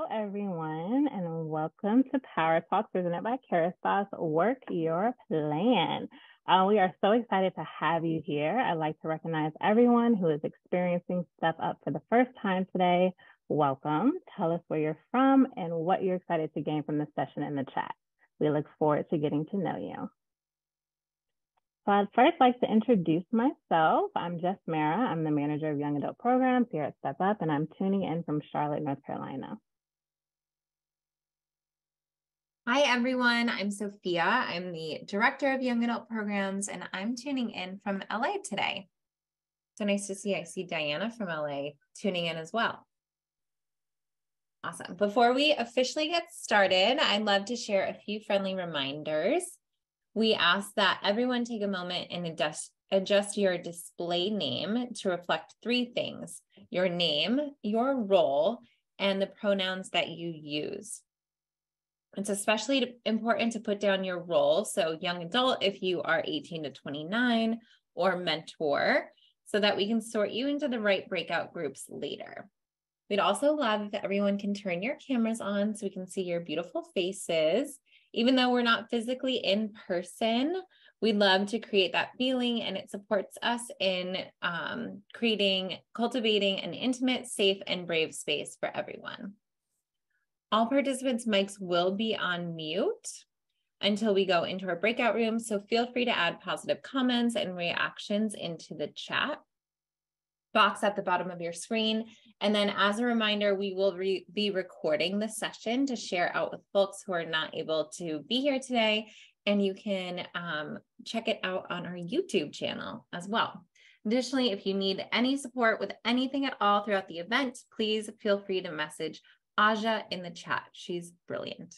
everyone, and welcome to Power Talks presented by Kerastase Work Your Plan. We are so excited to have you here. I'd like to recognize everyone who is experiencing Step Up for the first time today. Welcome. Tell us where you're from and what you're excited to gain from this session in the chat. We look forward to getting to know you. So I'd first like to introduce myself. I'm Jess Mara. I'm the manager of Young Adult Programs here at Step Up, and I'm tuning in from Charlotte, North Carolina. Hi, everyone. I'm Sophia. I'm the director of Young Adult Programs, and I'm tuning in from LA today. So nice to see. I see Diana from LA tuning in as well. Awesome. Before we officially get started, I'd love to share a few friendly reminders. We ask that everyone take a moment and adjust your display name to reflect three things: your name, your role, and the pronouns that you use. It's especially important to put down your role. So young adult, if you are 18 to 29, or mentor, so that we can sort you into the right breakout groups later. We'd also love if everyone can turn your cameras on so we can see your beautiful faces. Even though we're not physically in person, we'd love to create that feeling, and it supports us in cultivating an intimate, safe, and brave space for everyone. All participants' mics will be on mute until we go into our breakout room, so feel free to add positive comments and reactions into the chat box at the bottom of your screen. And then as a reminder, we will be recording the session to share out with folks who are not able to be here today, and you can check it out on our YouTube channel as well. Additionally, if you need any support with anything at all throughout the event, please feel free to message Aja in the chat. She's brilliant.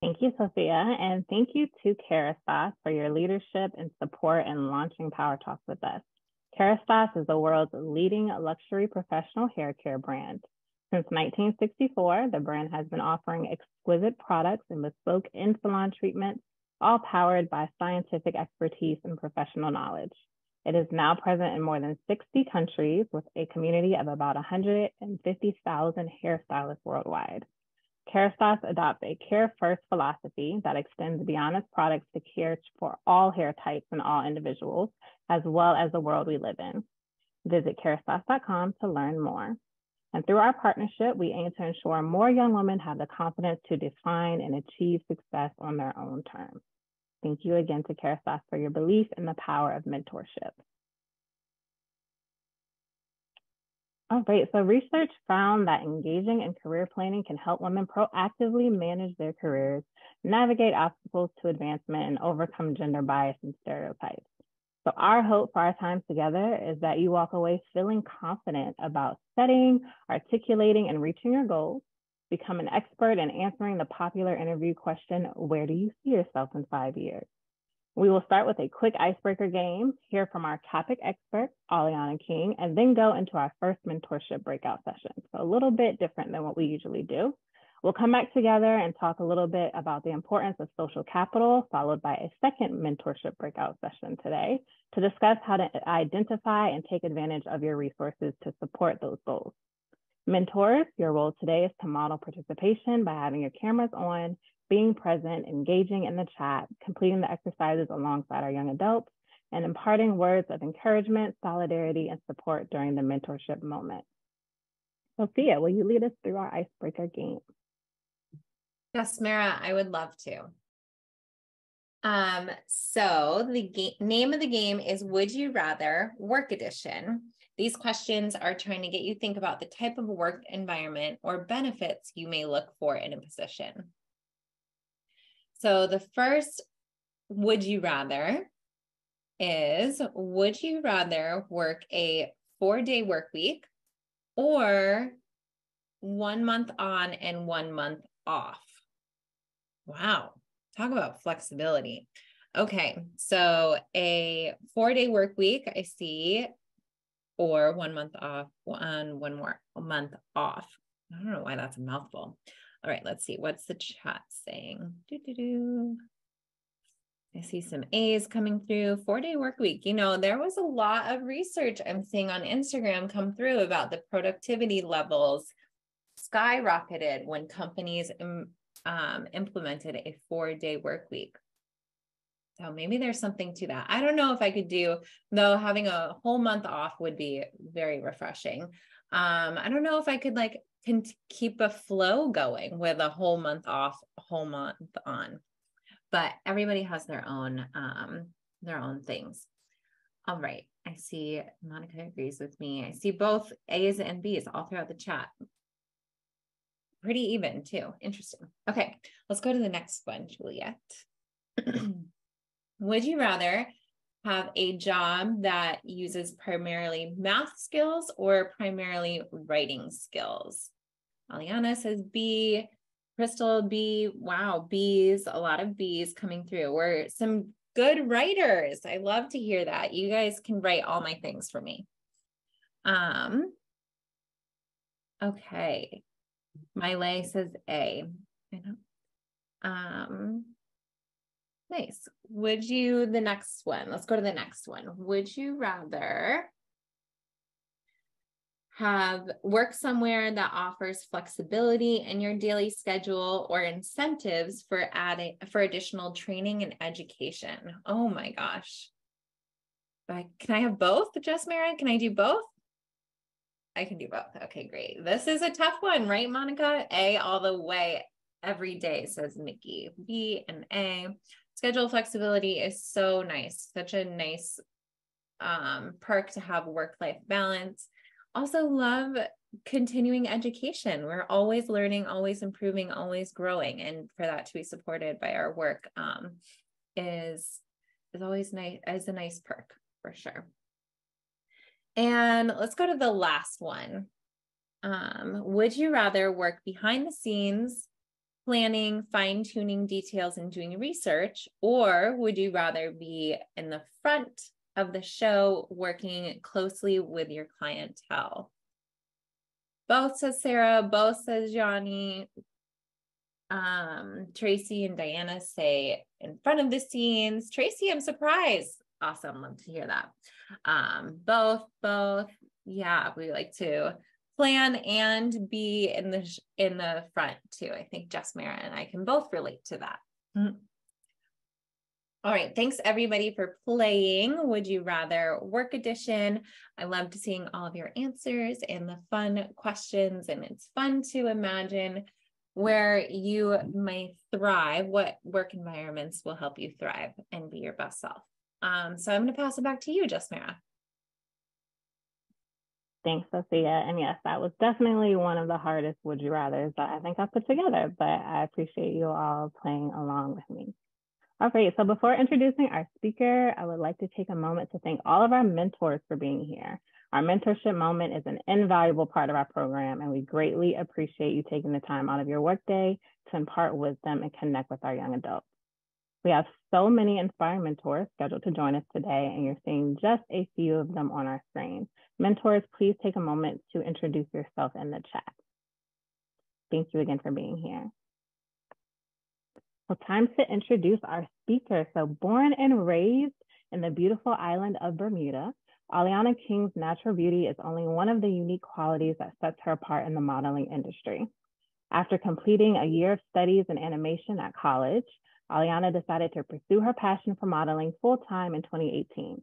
Thank you, Sophia, and thank you to Kerastase for your leadership and support in launching Power Talks with us. Kerastase is the world's leading luxury professional hair care brand. Since 1964, the brand has been offering exquisite products and bespoke in-salon treatments, all powered by scientific expertise and professional knowledge. It is now present in more than 60 countries with a community of about 150,000 hairstylists worldwide. Kerastase adopts a care-first philosophy that extends beyond its products to care for all hair types and all individuals, as well as the world we live in. Visit kerastase.com to learn more. And through our partnership, we aim to ensure more young women have the confidence to define and achieve success on their own terms. Thank you again to Kerastase for your belief in the power of mentorship. All right, so research found that engaging in career planning can help women proactively manage their careers, navigate obstacles to advancement, and overcome gender bias and stereotypes. So our hope for our time together is that you walk away feeling confident about setting, articulating, and reaching your goals, become an expert in answering the popular interview question, where do you see yourself in 5 years? We will start with a quick icebreaker game, hear from our topic expert, Aliana King, and then go into our first mentorship breakout session. So a little bit different than what we usually do. We'll come back together and talk a little bit about the importance of social capital, followed by a second mentorship breakout session today to discuss how to identify and take advantage of your resources to support those goals. Mentors, your role today is to model participation by having your cameras on, being present, engaging in the chat, completing the exercises alongside our young adults, and imparting words of encouragement, solidarity, and support during the mentorship moment. Sophia, will you lead us through our icebreaker game? Yes, Mara, I would love to. So the name of the game is Would You Rather Work Edition. These questions are trying to get you to think about the type of work environment or benefits you may look for in a position. So the first would you rather is, would you rather work a 4-day work week or 1 month on and 1 month off? Wow, talk about flexibility. Okay, so a 4-day work week, I see, or 1 month off on 1 more month off. I don't know why that's a mouthful. All right, let's see. What's the chat saying? I see some A's coming through. 4-day work week. You know, there was a lot of research I'm seeing on Instagram come through about the productivity levels skyrocketed when companies implemented a 4-day work week. So maybe there's something to that. I don't know if I could do, though having a whole month off would be very refreshing. I don't know if I could like keep a flow going with a whole month off, a whole month on, but everybody has their own things. All right. I see Monica agrees with me. I see both A's and B's all throughout the chat. Pretty even too. Interesting. Okay. Let's go to the next one, Juliet. Would you rather have a job that uses primarily math skills or primarily writing skills? Aliana says B. Crystal, B. Wow, B's, a lot of B's coming through. We're some good writers. I love to hear that. You guys can write all my things for me. Okay. Miley says A. I know. Nice. The next one, let's go to the next one. Would you rather have work somewhere that offers flexibility in your daily schedule or incentives for additional training and education? Oh my gosh. Can I have both, Jess Mara? Can I do both? I can do both. Okay, great. This is a tough one, right, Monica? A all the way every day, says Nikki. B and A. Schedule flexibility is so nice. Such a nice perk to have work-life balance. Also love continuing education. We're always learning, always improving, always growing. And for that to be supported by our work is always nice, is a nice perk for sure. And let's go to the last one. Would you rather work behind the scenes, planning, fine-tuning details, and doing research, or would you rather be in the front of the show working closely with your clientele? Both, says Sarah. Both, says Johnny. Tracy and Diana say in front of the scenes. Tracy, I'm surprised. Awesome. Love to hear that. Both. Yeah, we like to plan and be in the front too. I think Jess Mara and I can both relate to that. Mm-hmm. All right. Thanks everybody for playing Would You Rather Work Edition. I loved seeing all of your answers and the fun questions, and it's fun to imagine where you might thrive, what work environments will help you thrive and be your best self. So I'm going to pass it back to you, Jess Mara. Thanks, Sophia. And yes, that was definitely one of the hardest would you rathers that I think I put together, but I appreciate you all playing along with me. All right, so before introducing our speaker, I would like to take a moment to thank all of our mentors for being here. Our mentorship moment is an invaluable part of our program, and we greatly appreciate you taking the time out of your workday to impart wisdom and connect with our young adults. We have so many inspiring mentors scheduled to join us today, and you're seeing just a few of them on our screen. Mentors, please take a moment to introduce yourself in the chat. Thank you again for being here. So time to introduce our speaker. So born and raised in the beautiful island of Bermuda, Aliana King's natural beauty is only one of the unique qualities that sets her apart in the modeling industry. After completing a year of studies in animation at college, Aliana decided to pursue her passion for modeling full-time in 2018.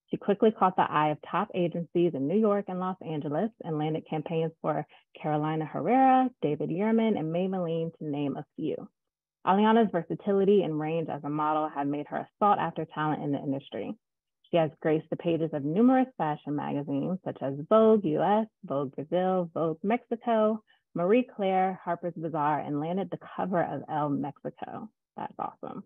She quickly caught the eye of top agencies in New York and Los Angeles and landed campaigns for Carolina Herrera, David Yurman, and Maybelline, to name a few. Aliana's versatility and range as a model have made her a sought-after talent in the industry. She has graced the pages of numerous fashion magazines such as Vogue US, Vogue Brazil, Vogue Mexico, Marie Claire, Harper's Bazaar, and landed the cover of Elle Mexico. That's awesome.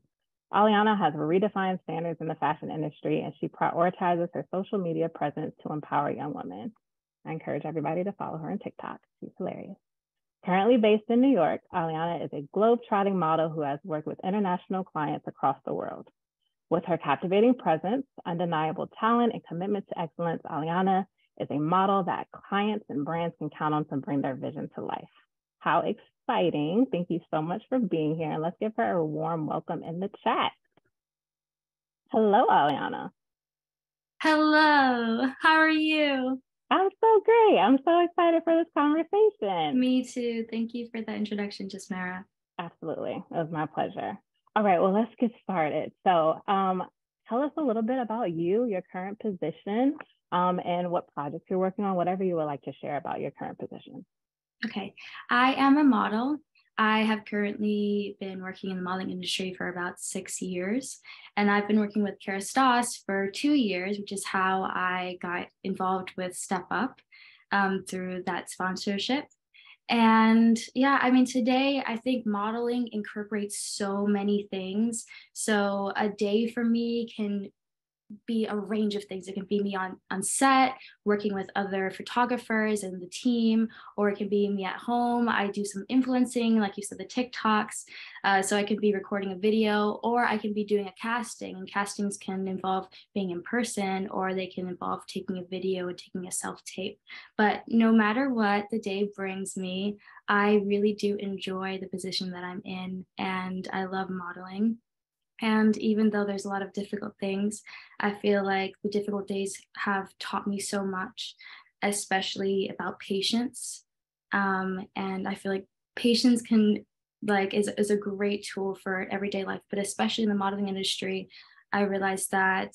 Aliana has redefined standards in the fashion industry, and she prioritizes her social media presence to empower young women. I encourage everybody to follow her on TikTok. She's hilarious. Currently based in New York, Aliana is a globe-trotting model who has worked with international clients across the world. With her captivating presence, undeniable talent, and commitment to excellence, Aliana is a model that clients and brands can count on to bring their vision to life. How exciting. Thank you so much for being here. And let's give her a warm welcome in the chat. Hello, Aliana. Hello, how are you? I'm so great. I'm so excited for this conversation. Me too. Thank you for the introduction, Jasmara. Absolutely. It was my pleasure. All right, well, let's get started. So, tell us a little bit about you, your current position, and what projects you're working on, whatever you would like to share about your current position. Okay, I am a model. I have currently been working in the modeling industry for about 6 years, and I've been working with Kerastase for 2 years, which is how I got involved with Step Up through that sponsorship. And yeah, I mean, today I think modeling incorporates so many things. So a day for me can be a range of things. It can be me on set, working with other photographers and the team, or it can be me at home. I do some influencing, like you said, the TikToks. So I could be recording a video, or I can be doing a casting. And castings can involve being in person, or they can involve taking a video and taking a self-tape. But no matter what the day brings me, I really do enjoy the position that I'm in, and I love modeling. And even though there's a lot of difficult things, I feel like the difficult days have taught me so much, especially about patience. And I feel like patience can is a great tool for everyday life, but especially in the modeling industry, I realized that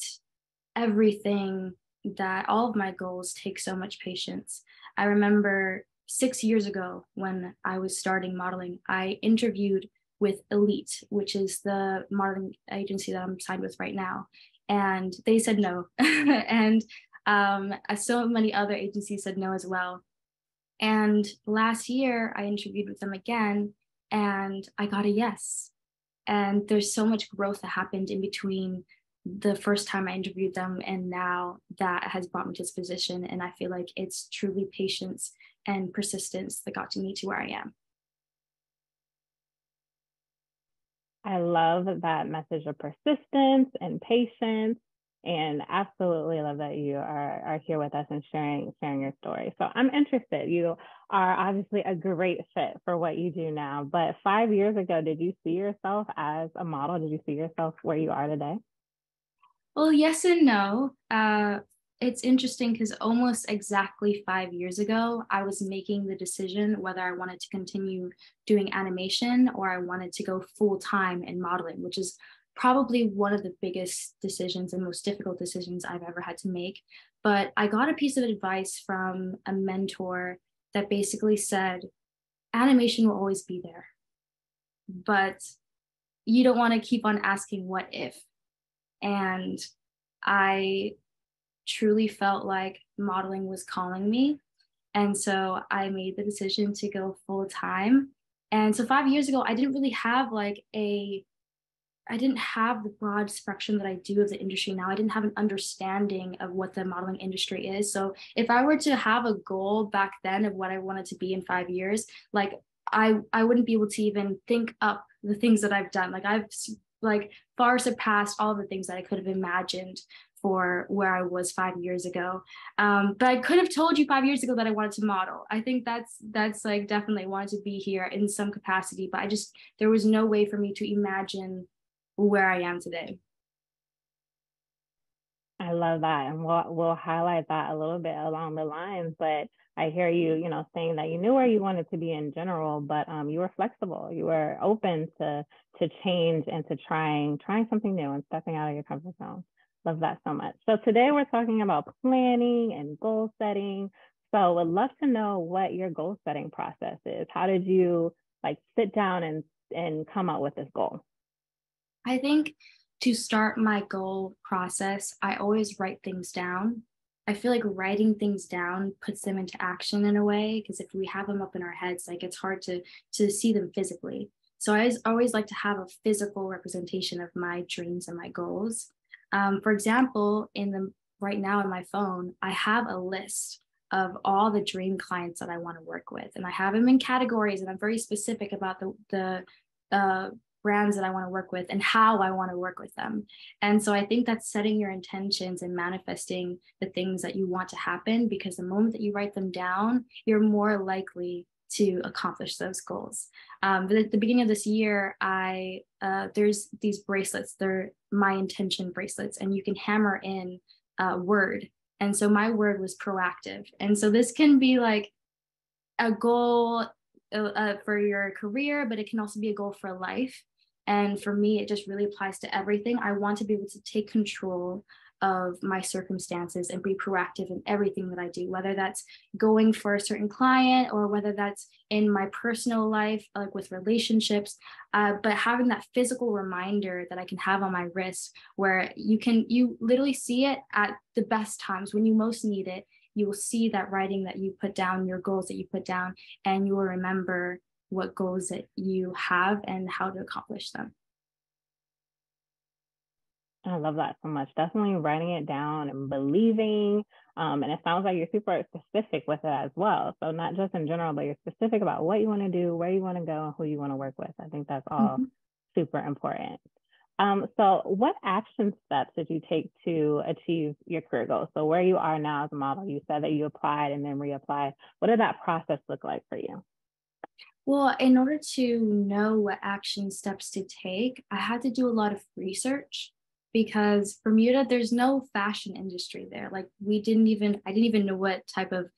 everything that all of my goals take so much patience. I remember 6 years ago when I was starting modeling, I interviewed with Elite, which is the modeling agency that I'm signed with right now. And they said no. And so many other agencies said no as well. And last year, I interviewed with them again and I got a yes. And there's so much growth that happened in between the first time I interviewed them and now that has brought me to this position. And I feel like it's truly patience and persistence that got to me to where I am. I love that message of persistence and patience, and absolutely love that you are here with us and sharing your story. So I'm interested. You are obviously a great fit for what you do now. But 5 years ago, did you see yourself as a model? Did you see yourself where you are today? Well, yes and no. It's interesting because almost exactly 5 years ago, I was making the decision whether I wanted to continue doing animation or I wanted to go full time in modeling, which is probably one of the biggest decisions and most difficult decisions I've ever had to make. But I got a piece of advice from a mentor that basically said, animation will always be there, but you don't want to keep on asking what if. And I truly felt like modeling was calling me. And so I made the decision to go full time. And so 5 years ago, I didn't have the broad spectrum that I do of the industry now. I didn't have an understanding of what the modeling industry is. So if I were to have a goal back then of what I wanted to be in 5 years, like I wouldn't be able to even think up the things that I've done. Like I've like far surpassed all the things that I could have imagined for where I was 5 years ago. But I could have told you 5 years ago that I wanted to model. I think that's like definitely wanted to be here in some capacity, but there was no way for me to imagine where I am today. I love that, and we'll highlight that a little bit along the lines. But I hear you, saying that you knew where you wanted to be in general, but you were flexible. You were open to change and to trying something new and stepping out of your comfort zone. Love that so much. So today we're talking about planning and goal setting. So would love to know what your goal setting process is. How did you like sit down and come up with this goal? I think to start my goal process, I always write things down. I feel like writing things down puts them into action in a way, because if we have them up in our heads, like it's hard to see them physically. So I always like to have a physical representation of my dreams and my goals. For example, right now in my phone, I have a list of all the dream clients that I want to work with, and I have them in categories, and I'm very specific about the brands that I want to work with and how I want to work with them. And so I think that's setting your intentions and manifesting the things that you want to happen, because the moment that you write them down, you're more likely to accomplish those goals. But at the beginning of this year, there's these bracelets. They're my intention bracelets, and you can hammer in a word. And so my word was proactive. And so this can be like a goal for your career, but it can also be a goal for life. And for me, it just really applies to everything. I want to be able to take control of my circumstances and be proactive in everything that I do, whether that's going for a certain client or whether that's in my personal life, like with relationships, but having that physical reminder that I can have on my wrist where you literally see it at the best times when you most need it. You will see that writing that you put down, your goals that you put down, and you will remember what goals that you have and how to accomplish them. I love that so much. Definitely writing it down and believing. And it sounds like you're super specific with it as well. So not just in general, but you're specific about what you want to do, where you want to go, and who you want to work with. I think that's all super important. So what action steps did you take to achieve your career goals? So where you are now as a model, you said that you applied and then reapplied. What did that process look like for you? Well, in order to know what action steps to take, I had to do a lot of research because Bermuda, there's no fashion industry there. Like I didn't even know what type of,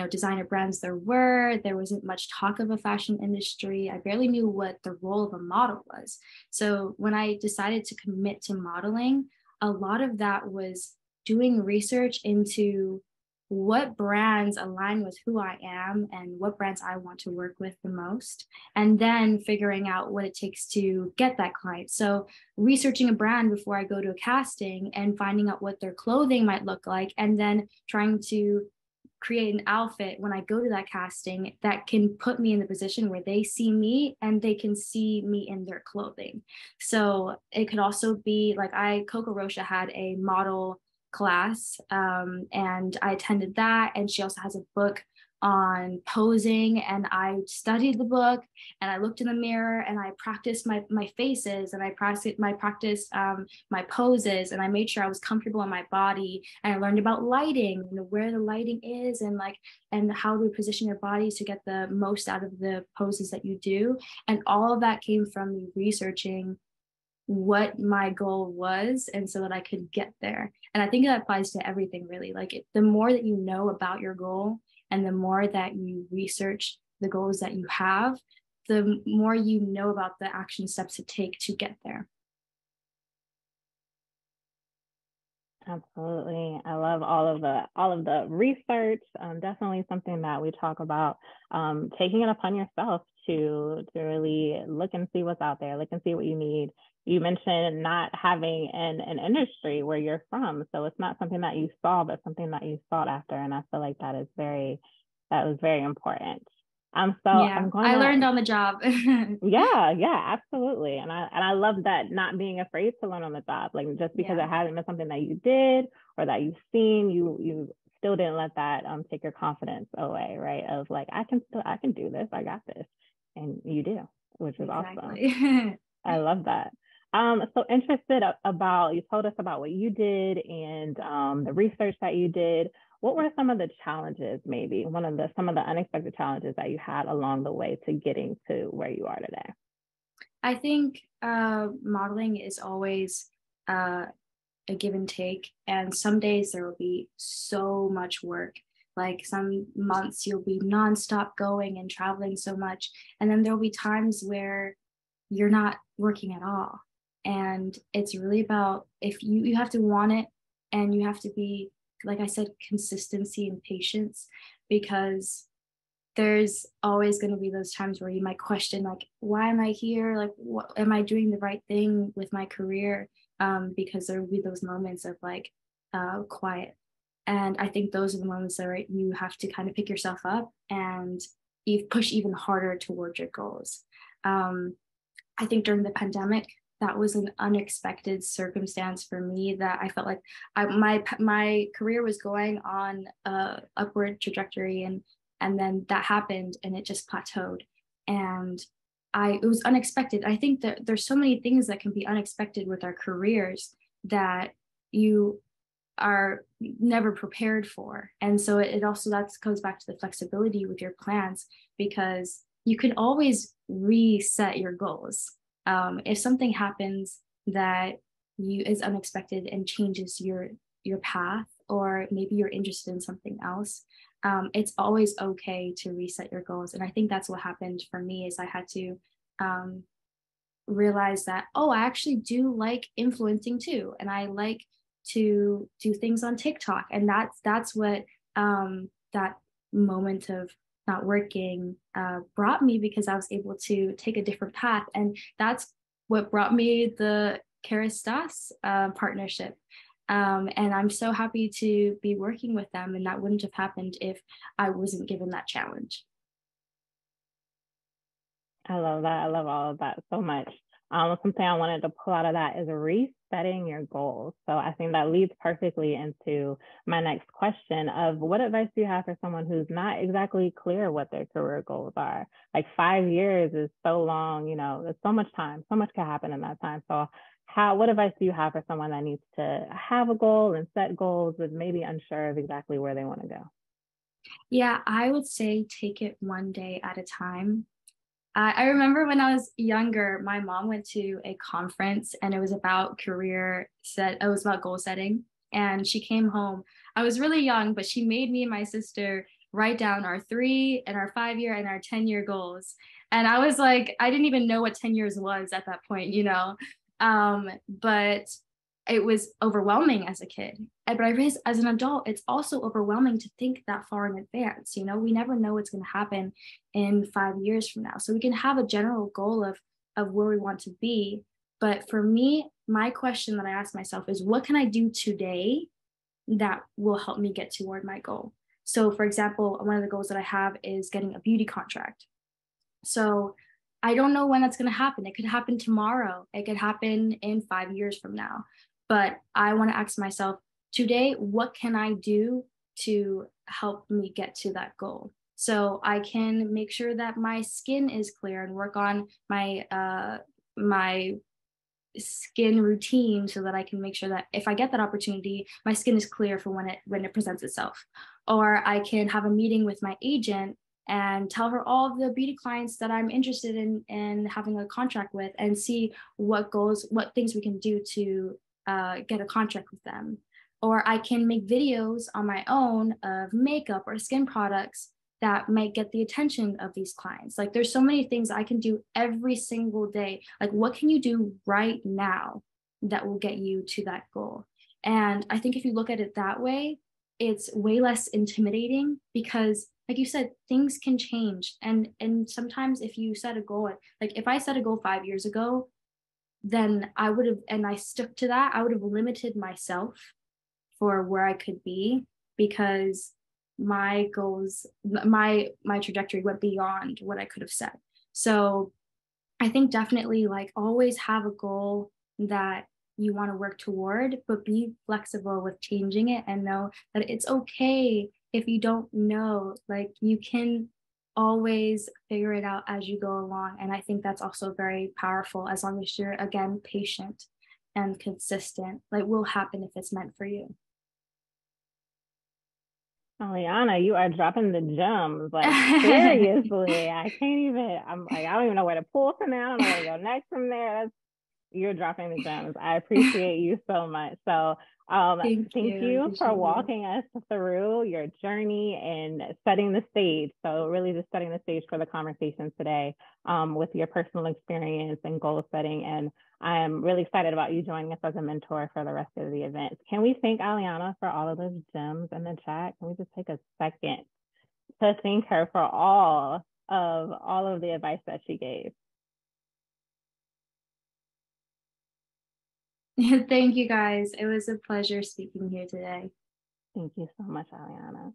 designer brands there were. There wasn't much talk of a fashion industry. I barely knew what the role of a model was. So when I decided to commit to modeling, a lot of that was doing research into what brands align with who I am and what brands I want to work with the most, and then figuring out what it takes to get that client. So researching a brand before I go to a casting and finding out what their clothing might look like, and then trying to create an outfit when I go to that casting that can put me in the position where they see me and they can see me in their clothing. So it could also be like Coco Rocha had a model class, and I attended that, and she also has a book on posing, and I studied the book and I looked in the mirror and I practiced my faces, and I practiced my poses, and I made sure I was comfortable in my body, and I learned about lighting and where the lighting is and how to position your body to get the most out of the poses that you do. And all of that came from me researching what my goal was, and so that I could get there. And I think that applies to everything, really. The more that you know about your goal and the more that you research the goals that you have, the more you know about the action steps to take to get there. Absolutely. I love all of the research. Definitely something that we talk about, taking it upon yourself to really look and see what's out there, look and see what you need. You mentioned not having an industry where you're from. So it's not something that you saw, but something that you sought after. And I feel like that was very important. I learned on the job. yeah, absolutely. And I love that, not being afraid to learn on the job. Like, just because it hasn't been something that you did or that you've seen, you still didn't let that take your confidence away, right? Of like, I can do this, I got this. And you do, which is awesome. I love that. So interested you told us about what you did and the research that you did. What were some of the challenges, maybe some of the unexpected challenges that you had along the way to getting to where you are today? I think modeling is always a give and take. And some days there will be so much work. Like some months you'll be nonstop going and traveling so much. And then there'll be times where you're not working at all. And it's really about, if you have to want it, and you have to be, like I said, consistency and patience, because there's always going to be those times where you might question, like, why am I here? Like, what, am I doing the right thing with my career? Because there will be those moments of quiet. And I think those are the moments that you have to kind of pick yourself up and you push even harder towards your goals. I think during the pandemic, that was an unexpected circumstance for me, that I felt like my career was going on a upward trajectory, and then that happened and it just plateaued. And it was unexpected. I think that there's so many things that can be unexpected with our careers, that you are never prepared for. And so it also, that goes back to the flexibility with your plans, because you can always reset your goals. If something happens that is unexpected and changes your path, or maybe you're interested in something else, it's always okay to reset your goals. And I think that's what happened for me, is I had to realize that, oh, I actually do like influencing too, and I like to do things on TikTok. And that's what that moment of not working brought me, because I was able to take a different path. And that's what brought me the Kerastase partnership. And I'm so happy to be working with them. And that wouldn't have happened if I wasn't given that challenge. I love that. I love all of that so much. Something I wanted to pull out of that is resetting your goals. So I think that leads perfectly into my next question of, what advice do you have for someone who's not exactly clear what their career goals are? Like 5 years is so long, you know, there's so much time, so much can happen in that time. So what advice do you have for someone that needs to have a goal and set goals, but maybe unsure of exactly where they want to go? Yeah, I would say take it one day at a time. I remember when I was younger, my mom went to a conference and it was about it was about goal setting. And she came home. I was really young, but she made me and my sister write down our 3 and our 5-year and our 10-year goals. And I was like, I didn't even know what 10 years was at that point, you know? But it was overwhelming as a kid. But I realized as an adult, it's also overwhelming to think that far in advance. You know, we never know what's going to happen in 5 years from now. So we can have a general goal of where we want to be. But for me, my question that I ask myself is, what can I do today that will help me get toward my goal? So for example, one of the goals that I have is getting a beauty contract. So I don't know when that's going to happen. It could happen tomorrow. It could happen in 5 years from now. But I want to ask myself today, what can I do to help me get to that goal? So I can make sure that my skin is clear and work on my skin routine, so that I can make sure that if I get that opportunity, my skin is clear for when it presents itself. Or I can have a meeting with my agent and tell her all of the beauty clients that I'm interested in having a contract with, and see what things we can do to get a contract with them. Or I can make videos on my own of makeup or skin products that might get the attention of these clients. Like, there's so many things I can do every single day. Like, what can you do right now that will get you to that goal? And I think if you look at it that way, it's way less intimidating, because like you said, things can change. And sometimes if you set a goal, like if I set a goal 5 years ago, then I would have, and I stuck to that, I would have limited myself for where I could be, because my goals, my trajectory went beyond what I could have set. So I think definitely, like, always have a goal that you want to work toward, but be flexible with changing it, and know that it's okay if you don't know. Like, you can always figure it out as you go along. And I think that's also very powerful, as long as you're, again, patient and consistent. Like, will happen if it's meant for you. Aliana, you are dropping the gems. Like, seriously, I'm like, I don't even know where to pull from there. I don't know where to go next from there. You're dropping the gems. I appreciate you so much. So thank you for walking us through your journey and setting the stage. So really just setting the stage for the conversation today with your personal experience and goal setting. And I'm really excited about you joining us as a mentor for the rest of the event. Can we thank Aliana for all of those gems in the chat? Can we just take a second to thank her for all of the advice that she gave? Thank you, guys. It was a pleasure speaking here today. Thank you so much, Aliana.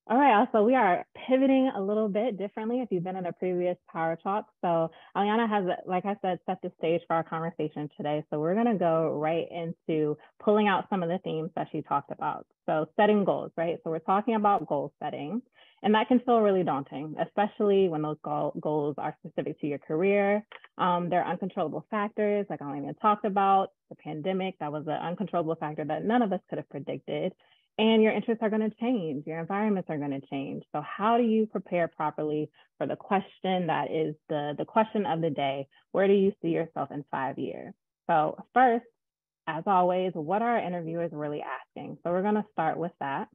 All right, so we are pivoting a little bit differently if you've been in a previous Power Talk. So Aliana has, like I said, set the stage for our conversation today. So we're gonna go right into pulling out some of the themes that she talked about. So setting goals, right? So we're talking about goal setting. And that can feel really daunting, especially when those goals are specific to your career. There are uncontrollable factors, like Alina talked about, the pandemic, that was an uncontrollable factor that none of us could have predicted. And your interests are going to change, your environments are going to change. So how do you prepare properly for the question that is the question of the day? Where do you see yourself in 5 years? So first, as always, what are our interviewers really asking? So we're going to start with that.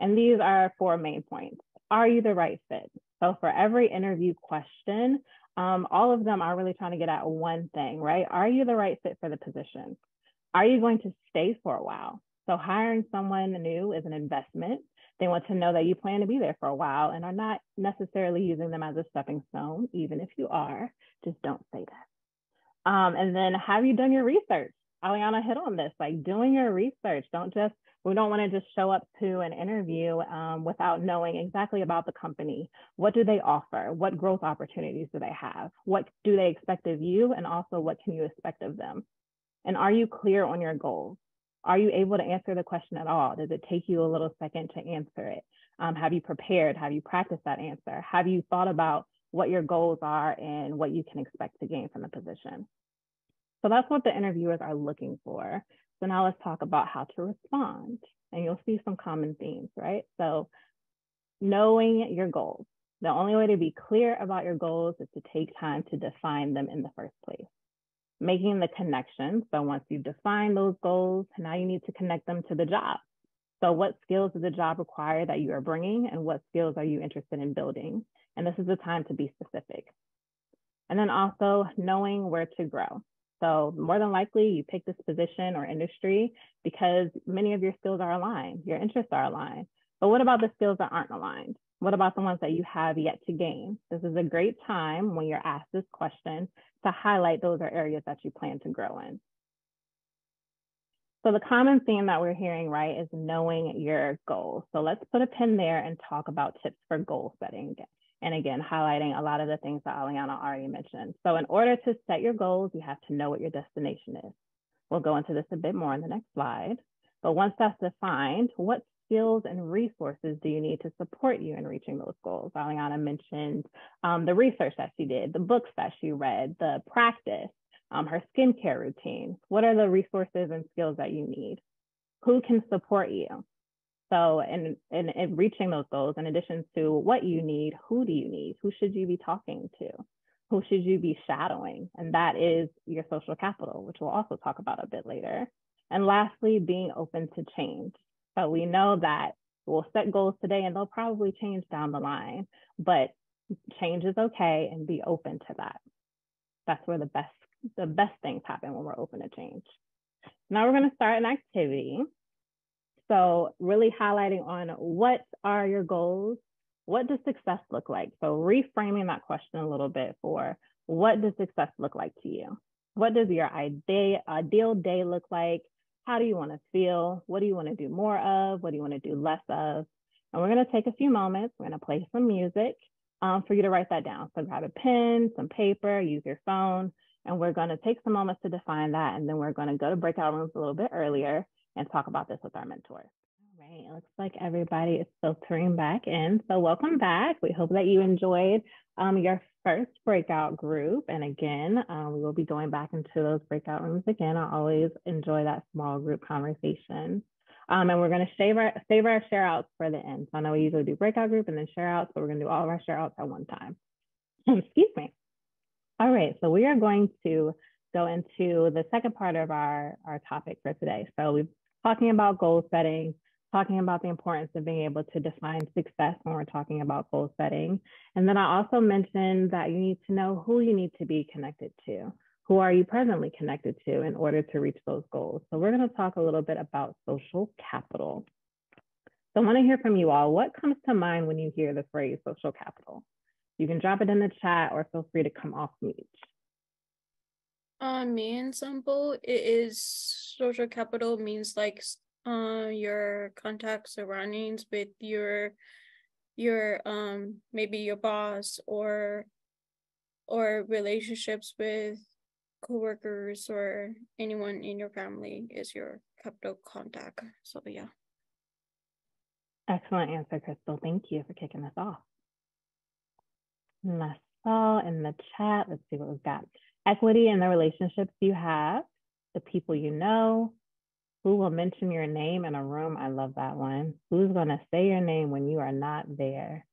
And these are 4 main points. Are you the right fit? So for every interview question, all of them are really trying to get at one thing, right? Are you the right fit for the position? Are you going to stay for a while? So hiring someone new is an investment. They want to know that you plan to be there for a while and are not necessarily using them as a stepping stone. Even if you are, just don't say that. And then have you done your research? Aliana hit on this, like doing your research. We don't want to just show up to an interview without knowing exactly about the company. What do they offer? What growth opportunities do they have? What do they expect of you? And also, what can you expect of them? And are you clear on your goals? Are you able to answer the question at all? Does it take you a little second to answer it? Have you prepared? Have you practiced that answer? Have you thought about what your goals are and what you can expect to gain from the position? So that's what the interviewers are looking for. So now let's talk about how to respond. And you'll see some common themes, right? So knowing your goals. The only way to be clear about your goals is to take time to define them in the first place. Making the connection. So once you define those goals, now you need to connect them to the job. So what skills does the job require that you are bringing, and what skills are you interested in building? And this is the time to be specific. And then also knowing where to grow. So more than likely you pick this position or industry because many of your skills are aligned, your interests are aligned. But what about the skills that aren't aligned? What about the ones that you have yet to gain? This is a great time when you're asked this question to highlight those are areas that you plan to grow in. So the common theme that we're hearing, right, is knowing your goals. So let's put a pin there and talk about tips for goal setting. And again, highlighting a lot of the things that Aliana already mentioned. So in order to set your goals, you have to know what your destination is. We'll go into this a bit more in the next slide. But once that's defined, what skills and resources do you need to support you in reaching those goals? Aliana mentioned the research that she did, the books that she read, the practice, her skincare routine. What are the resources and skills that you need? Who can support you? So in reaching those goals, in addition to what you need, who do you need? Who should you be talking to? Who should you be shadowing? And that is your social capital, which we'll also talk about a bit later. And lastly, being open to change. So we know that we'll set goals today and they'll probably change down the line, but change is okay and be open to that. That's where the best things happen, when we're open to change. Now we're going to start an activity. So really highlighting on what are your goals? What does success look like? So reframing that question a little bit for what does success look like to you? What does your ideal day look like? How do you want to feel? What do you want to do more of? What do you want to do less of? And we're going to take a few moments. We're going to play some music for you to write that down. So grab a pen, some paper, use your phone, and we're going to take some moments to define that. And then we're going to go to breakout rooms a little bit earlier and talk about this with our mentors. All right, it looks like everybody is filtering back in. So welcome back. We hope that you enjoyed your first breakout group. And again, we will be going back into those breakout rooms again. I always enjoy that small group conversation. And we're going to save our share outs for the end. So I know we usually do breakout group and then share outs, but we're going to do all of our share outs at one time. Excuse me. All right, so we are going to go into the second part of our topic for today. So we've talking about goal setting, talking about the importance of being able to define success when we're talking about goal setting. And then I also mentioned that you need to know who you need to be connected to. Who are you presently connected to in order to reach those goals? So we're going to talk a little bit about social capital. So I want to hear from you all. What comes to mind when you hear the phrase social capital? You can drop it in the chat or feel free to come off mute. Me and simple, it is social capital means like your contact surroundings with your maybe your boss or relationships with coworkers or anyone in your family is your capital contact. So yeah. Excellent answer, Crystal. Thank you for kicking us off. And I saw in the chat, let's see what we've got. Equity in the relationships you have, the people you know, who will mention your name in a room. I love that one. Who's going to say your name when you are not there?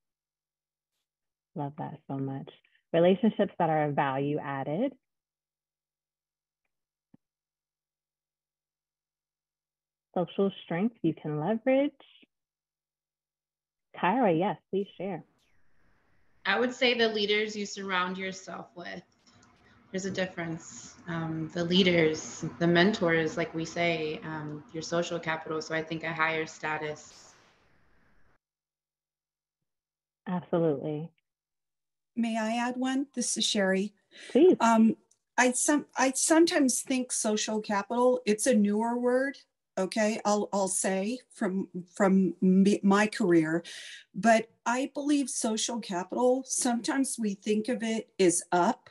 Love that so much. Relationships that are value added. Social strength you can leverage. Kyra, yes, please share. I would say the leaders you surround yourself with. There's a difference. The leaders, the mentors, like we say, your social capital. So I think a higher status. Absolutely. May I add one? This is Sherry. Please. I sometimes think social capital, it's a newer word. Okay, I'll say from my career, but I believe social capital, sometimes we think of it as up,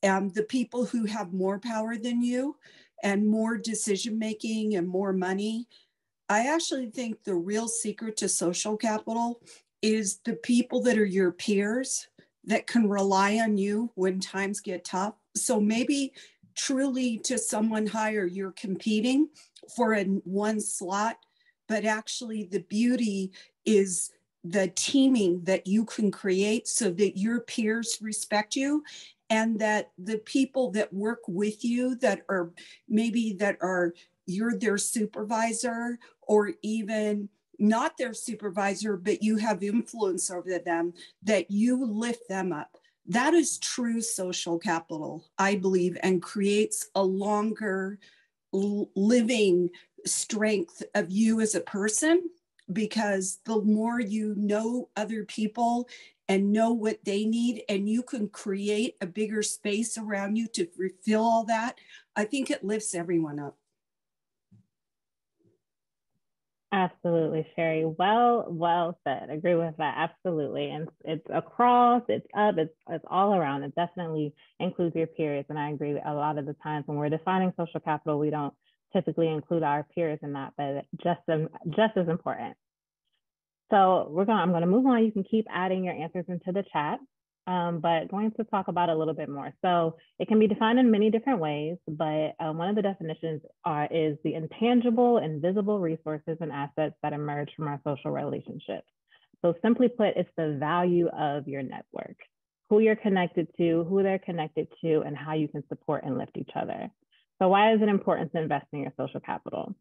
the people who have more power than you and more decision making and more money. I actually think the real secret to social capital is the people that are your peers that can rely on you when times get tough. So maybe truly to someone higher, you're competing for one slot, but actually the beauty is the teaming that you can create so that your peers respect you, and that the people that work with you that are you're their supervisor, or even not their supervisor, but you have influence over them, that you lift them up. That is true social capital, I believe, and creates a longer living strength of you as a person, because the more you know other people and know what they need, and you can create a bigger space around you to fulfill all that, I think it lifts everyone up. Absolutely, Sherry. Well said. Agree with that. Absolutely. And it's across, it's up, it's all around. It definitely includes your peers. And I agree, a lot of the times when we're defining social capital, we don't typically include our peers in that, but just as important. So I'm going to move on. You can keep adding your answers into the chat, but going to talk about it a little bit more. So it can be defined in many different ways, but one of the definitions is the intangible, invisible resources and assets that emerge from our social relationships. So simply put, it's the value of your network, who you're connected to, who they're connected to, and how you can support and lift each other. So why is it important to invest in your social capital?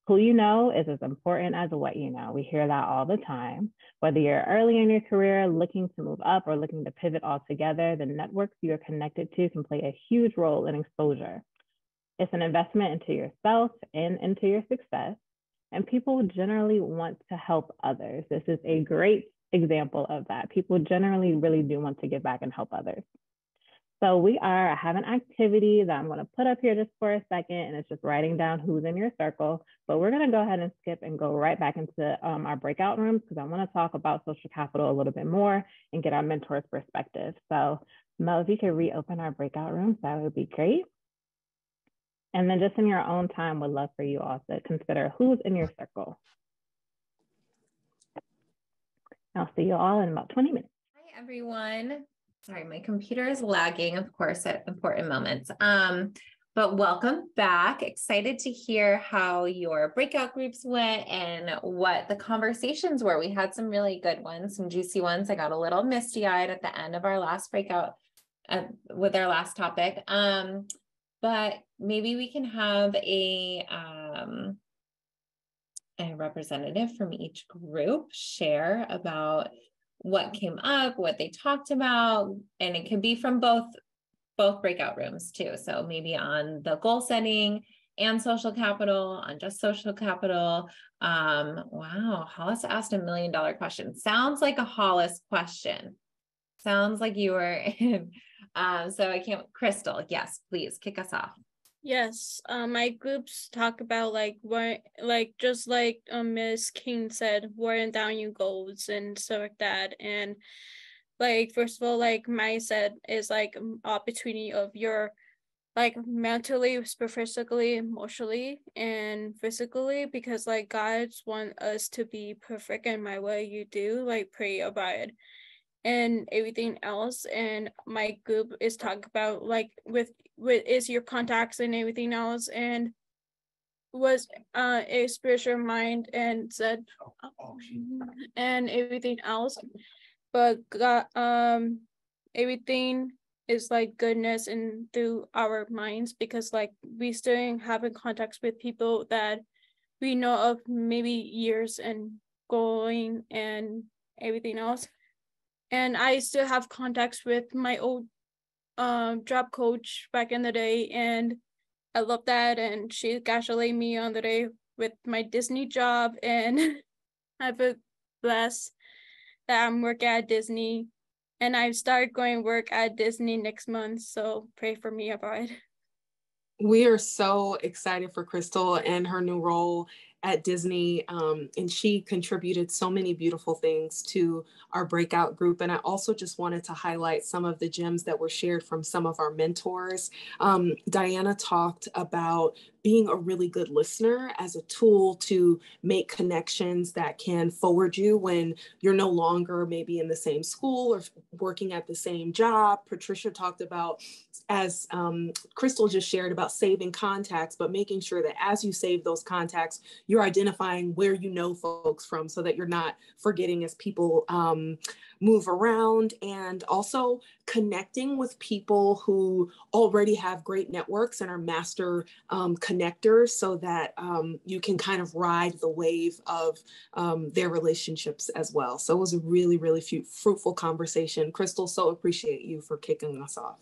Who you know is as important as what you know. We hear that all the time. Whether you're early in your career, looking to move up, or looking to pivot altogether, the networks you're connected to can play a huge role in exposure. It's an investment into yourself and into your success. And people generally want to help others. This is a great example of that. People generally really do want to give back and help others. So I have an activity that I'm going to put up here just for a second, and it's just writing down who's in your circle. But we're going to go ahead and skip and go right back into our breakout rooms, because I want to talk about social capital a little bit more and get our mentor's perspective. So Mel, if you could reopen our breakout rooms, that would be great. And then just in your own time, would love for you all to consider who's in your circle. I'll see you all in about 20 minutes. Hi, everyone. Sorry, my computer is lagging, of course, at important moments. But welcome back. Excited to hear how your breakout groups went and what the conversations were. We had some really good ones, some juicy ones. I got a little misty-eyed at the end of our last breakout with our last topic. But maybe we can have a representative from each group share about what came up, what they talked about, and it could be from both breakout rooms too. So maybe on the goal setting and social capital, on just social capital. Wow, Hollis asked $1 million question. Sounds like a Hollis question. Sounds like you were in. So I can't, Crystal, yes, please kick us off. Yes, my groups talk about just like Ms. King said, writing down your goals and stuff like that. And like, first of all, like mindset is like opportunity of your like mentally, spiritually, emotionally, and physically, because like God's want us to be perfect in my way you do, like pray about it and everything else. And my group is talk about like with is your contacts and everything else, and was a spiritual mind and said and everything else. But God, everything is like goodness and through our minds, because like we still having contacts with people that we know of maybe years and going and everything else. And I still have contacts with my old job coach back in the day, and I love that. And she congratulated me on the day with my Disney job, and I feel blessed that I'm working at Disney, and I started going work at Disney next month. So pray for me about it. We are so excited for Crystal and her new role at Disney. And she contributed so many beautiful things to our breakout group. And I also just wanted to highlight some of the gems that were shared from some of our mentors. Diana talked about being a really good listener as a tool to make connections that can forward you when you're no longer maybe in the same school or working at the same job. Patricia talked about, as Crystal just shared, about saving contacts, but making sure that as you save those contacts, you're identifying where you know folks from so that you're not forgetting as people move around, and also connecting with people who already have great networks and are master connectors, so that you can kind of ride the wave of their relationships as well. So it was a really, really fruitful conversation. Crystal, so appreciate you for kicking us off.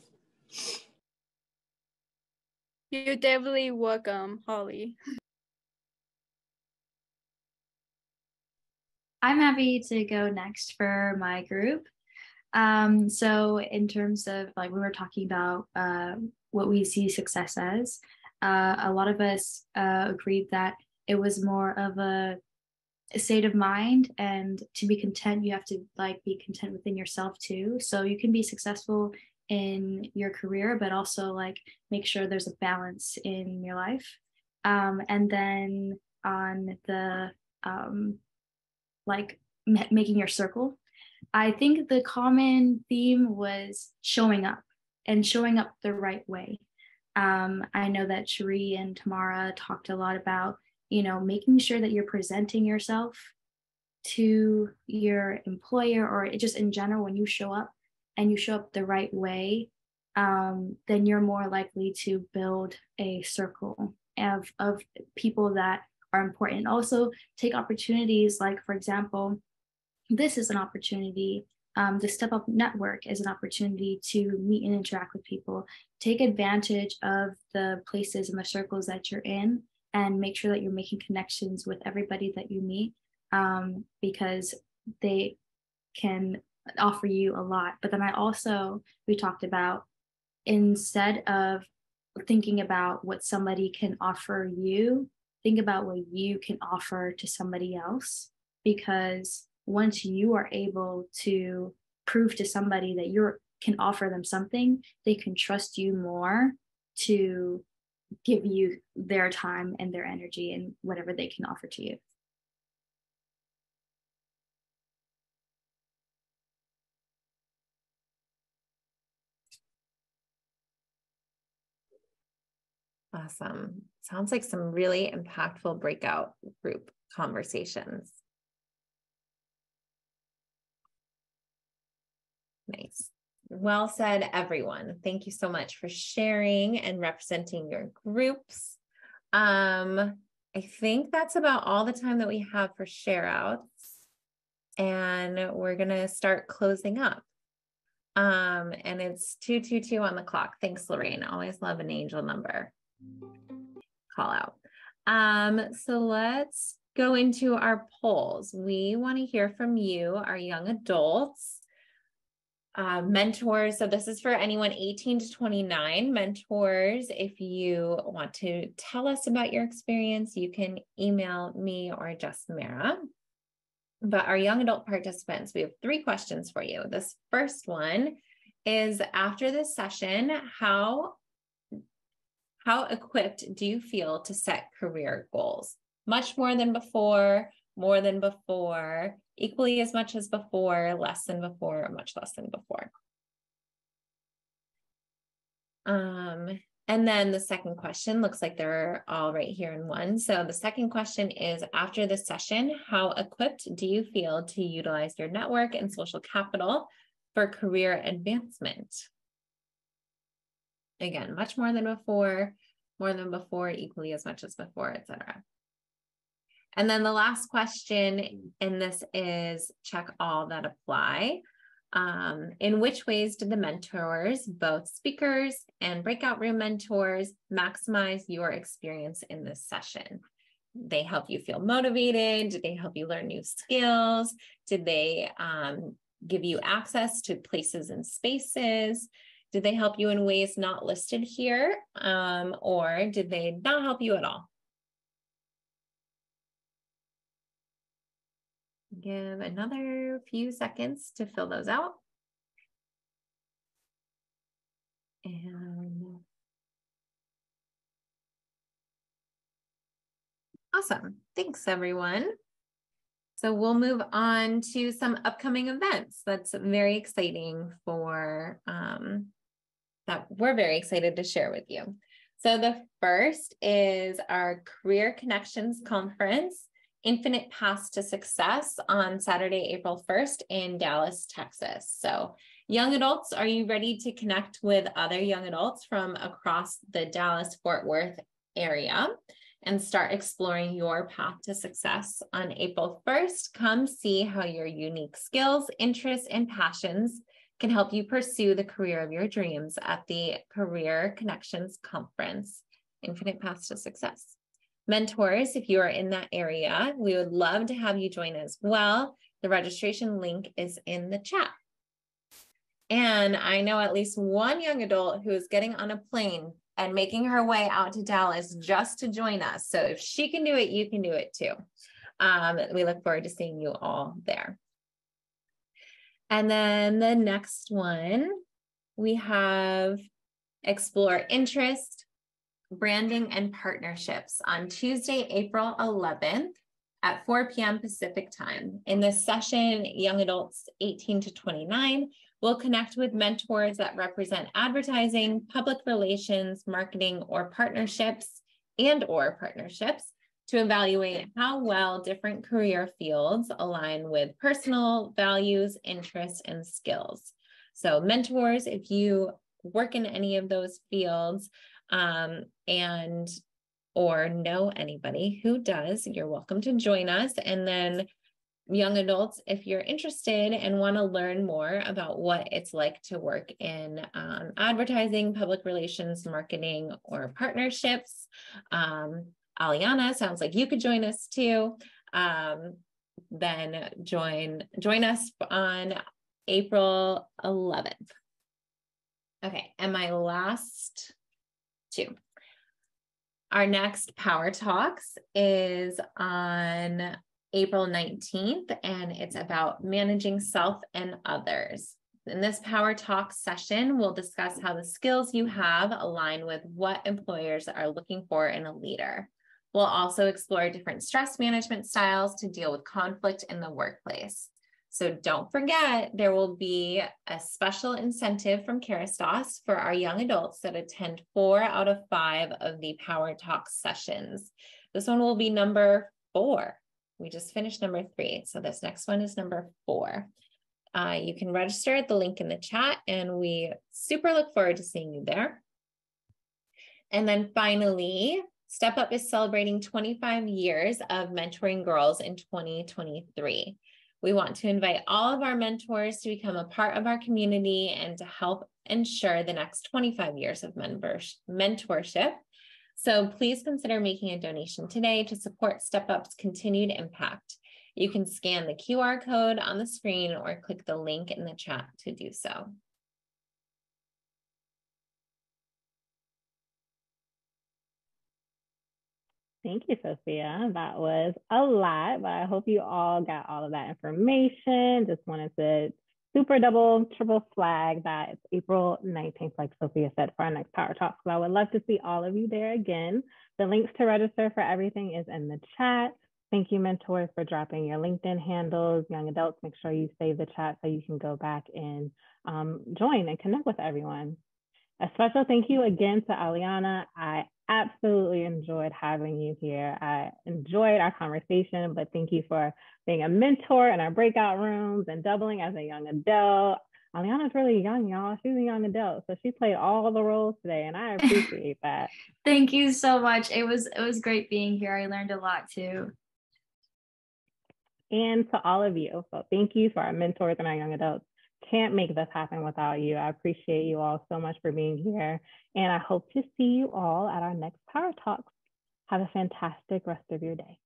You're definitely welcome, Holly. I'm happy to go next for my group. So in terms of like we were talking about what we see success as, a lot of us agreed that it was more of a state of mind, and to be content, you have to like be content within yourself too. So you can be successful in your career, but also like make sure there's a balance in your life. And then on the like making your circle, I think the common theme was showing up and showing up the right way. I know that Cherie and Tamara talked a lot about, you know, making sure that you're presenting yourself to your employer, or just in general, when you show up and you show up the right way, then you're more likely to build a circle of people that are important. Also take opportunities, like for example, this is an opportunity. The Step Up Network is an opportunity to meet and interact with people. Take advantage of the places and the circles that you're in, and make sure that you're making connections with everybody that you meet, because they can offer you a lot. But then we talked about, instead of thinking about what somebody can offer you, think about what you can offer to somebody else, because once you are able to prove to somebody that you can offer them something, they can trust you more to give you their time and their energy and whatever they can offer to you. Awesome. Sounds like some really impactful breakout group conversations. Nice. Well said, everyone. Thank you so much for sharing and representing your groups. I think that's about all the time that we have for share outs. And we're going to start closing up. And it's 2:22 on the clock. Thanks, Lorraine. Always love an angel number call out. So let's go into our polls. We want to hear from you, our young adults, mentors. So this is for anyone 18 to 29. Mentors, if you want to tell us about your experience, you can email me or just Mara. But our young adult participants, we have 3 questions for you. This first one is, after this session, how how equipped do you feel to set career goals? Much more than before, more than before, equally as much as before, less than before, or much less than before. And then the second question, looks like they're all right here in one. So the second question is, after the session, how equipped do you feel to utilize your network and social capital for career advancement? Again, much more than before, equally as much as before, etc. And then the last question, and this is check all that apply. In which ways did the mentors, both speakers and breakout room mentors, maximize your experience in this session? They help you feel motivated? Did they help you learn new skills? Did they give you access to places and spaces? Did they help you in ways not listed here? Or did they not help you at all? Give another few seconds to fill those out. And awesome. Thanks, everyone. So we'll move on to some upcoming events that's very exciting for, that we're very excited to share with you. So the first is our Career Connections Conference, Infinite Paths to Success, on Saturday, April 1st in Dallas, Texas. So young adults, are you ready to connect with other young adults from across the Dallas-Fort Worth area and start exploring your path to success? On April 1st, come see how your unique skills, interests, and passions can help you pursue the career of your dreams at the Career Connections Conference, Infinite Paths to Success. Mentors, if you are in that area, we would love to have you join as well. The registration link is in the chat. And I know at least one young adult who is getting on a plane and making her way out to Dallas just to join us. So if she can do it, you can do it too. We look forward to seeing you all there. And then the next one, we have Explore Interest, Branding and Partnerships on Tuesday, April 11th at 4 p.m. Pacific time. In this session, young adults 18 to 29 will connect with mentors that represent advertising, public relations, marketing, or partnerships to evaluate how well different career fields align with personal values, interests, and skills. So mentors, if you work in any of those fields, or know anybody who does, you're welcome to join us. And then young adults, if you're interested and want to learn more about what it's like to work in advertising, public relations, marketing, or partnerships, Aliana, sounds like you could join us too. Then join us on April 11th. Okay, and my last two. Our next Power Talks is on April 19th, and it's about managing self and others. In this Power Talk session, we'll discuss how the skills you have align with what employers are looking for in a leader. We'll also explore different stress management styles to deal with conflict in the workplace. So don't forget, there will be a special incentive from Kerastase for our young adults that attend 4 out of 5 of the Power Talk sessions. This one will be number 4. We just finished number 3. So this next one is number 4. You can register at the link in the chat, and we super look forward to seeing you there. And then finally, Step Up is celebrating 25 years of mentoring girls in 2023. We want to invite all of our mentors to become a part of our community and to help ensure the next 25 years of mentorship. So please consider making a donation today to support Step Up's continued impact. You can scan the QR code on the screen or click the link in the chat to do so. Thank you, Sophia. That was a lot, but I hope you all got all of that information. Just wanted to super double, triple flag that it's April 19th, like Sophia said, for our next Power Talk. So I would love to see all of you there again. The links to register for everything is in the chat. Thank you, mentors, for dropping your LinkedIn handles. Young adults, make sure you save the chat so you can go back and join and connect with everyone. A special thank you again to Aliana. I absolutely enjoyed having you here. I enjoyed our conversation, but thank you for being a mentor in our breakout rooms and doubling as a young adult. Aliana's really young, y'all. She's a young adult, so she played all the roles today, and I appreciate that. Thank you so much. It was great being here. I learned a lot too. And to all of you. So thank you for our mentors and our young adults. Can't make this happen without you. I appreciate you all so much for being here. And I hope to see you all at our next Power Talks. Have a fantastic rest of your day.